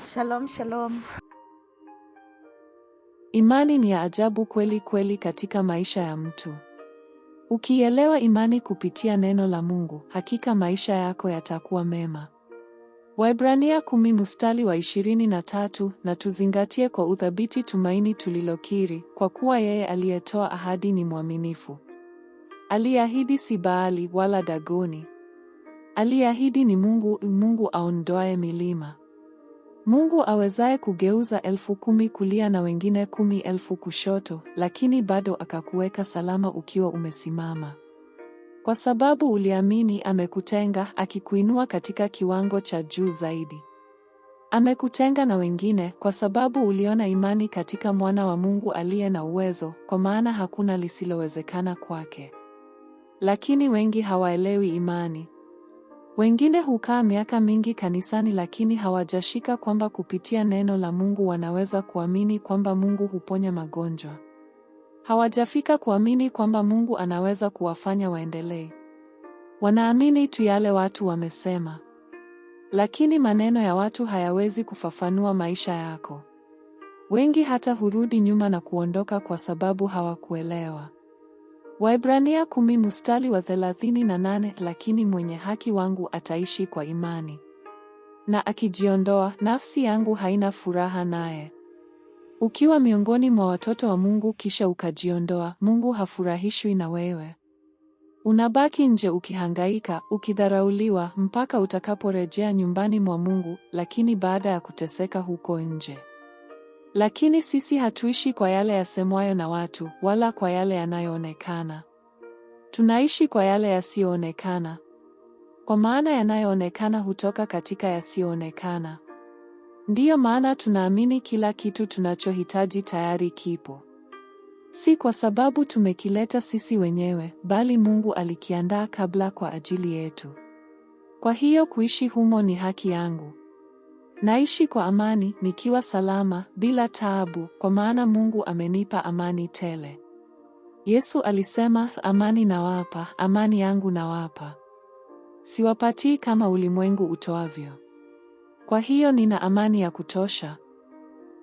Shalom, shalom. Imani ni ya ajabu kweli kweli katika maisha ya mtu. Ukielewa imani kupitia neno la Mungu, hakika maisha yako yatakuwa mema. Waebrania 10 mstari wa 23, na tuzingatie kwa uthabiti tumaini tulilokiri, kwa kuwa yeye aliyetoa ahadi ni mwaminifu. Aliyeahidi si Baali wala Dagoni. Aliyeahidi ni Mungu, Mungu aondoaye milima. Mungu awezaye kugeuza 10,000 kulia na wengine 10,000 kushoto, lakini bado akakuweka salama ukiwa umesimama. Kwa sababu uliamini, amekutenga, akikuinua katika kiwango cha juu zaidi. Amekutenga na wengine kwa sababu uliona imani katika Mwana wa Mungu aliye na uwezo, kwa maana hakuna lisilowezekana kwake. Lakini wengi hawaelewi imani. Wengine hukaa miaka mingi kanisani lakini hawajashika kwamba kupitia neno la Mungu wanaweza kuamini kwamba Mungu huponya magonjwa. Hawajafika kuamini kwamba Mungu anaweza kuwafanya waendelee. Wanaamini tu yale watu wamesema. Lakini maneno ya watu hayawezi kufafanua maisha yako. Wengi hata hurudi nyuma na kuondoka kwa sababu hawakuelewa. Waebrania 10 mstari wa 38, lakini mwenye haki wangu ataishi kwa imani. Na akijiondoa, nafsi yangu haina furaha naye. Ukiwa miongoni mwa watoto wa Mungu kisha ukajiondoa, Mungu hafurahishwi na wewe. Unabaki nje ukihangaika, ukidharauliwa, mpaka utakaporejea nyumbani mwa Mungu, lakini baada ya kuteseka huko nje. Lakini sisi hatuishi kwa yale yasemwayo na watu, wala kwa yale yanayoonekana. Tunaishi kwa yale yasiyoonekana. Kwa maana yanayoonekana hutoka katika yasiyoonekana. Ndiyo maana tunaamini kila kitu tunachohitaji tayari kipo. Si kwa sababu tumekileta sisi wenyewe, bali Mungu alikiandaa kabla kwa ajili yetu. Kwa hiyo kuishi humo ni haki yangu. Naishi kwa amani, nikiwa salama, bila taabu, kwa maana Mungu amenipa amani tele. Yesu alisema, amani nawapa, amani yangu nawapa. Siwapatii kama ulimwengu utoavyo. Kwa hiyo nina amani ya kutosha.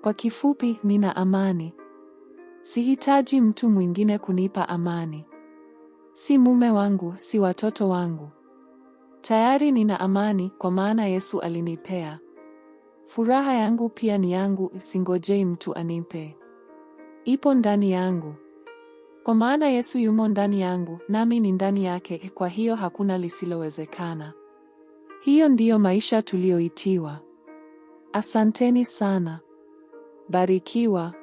Kwa kifupi, nina amani. Sihitaji mtu mwingine kunipa amani. Si mume wangu, si watoto wangu. Tayari nina amani kwa maana Yesu alinipea. Furaha yangu pia ni yangu, singojei mtu anipe. Ipo ndani yangu. Kwa maana Yesu yumo ndani yangu, nami ni ndani yake, kwa hiyo hakuna lisilowezekana. Hiyo ndiyo maisha tuliyoitiwa. Asanteni sana. Barikiwa.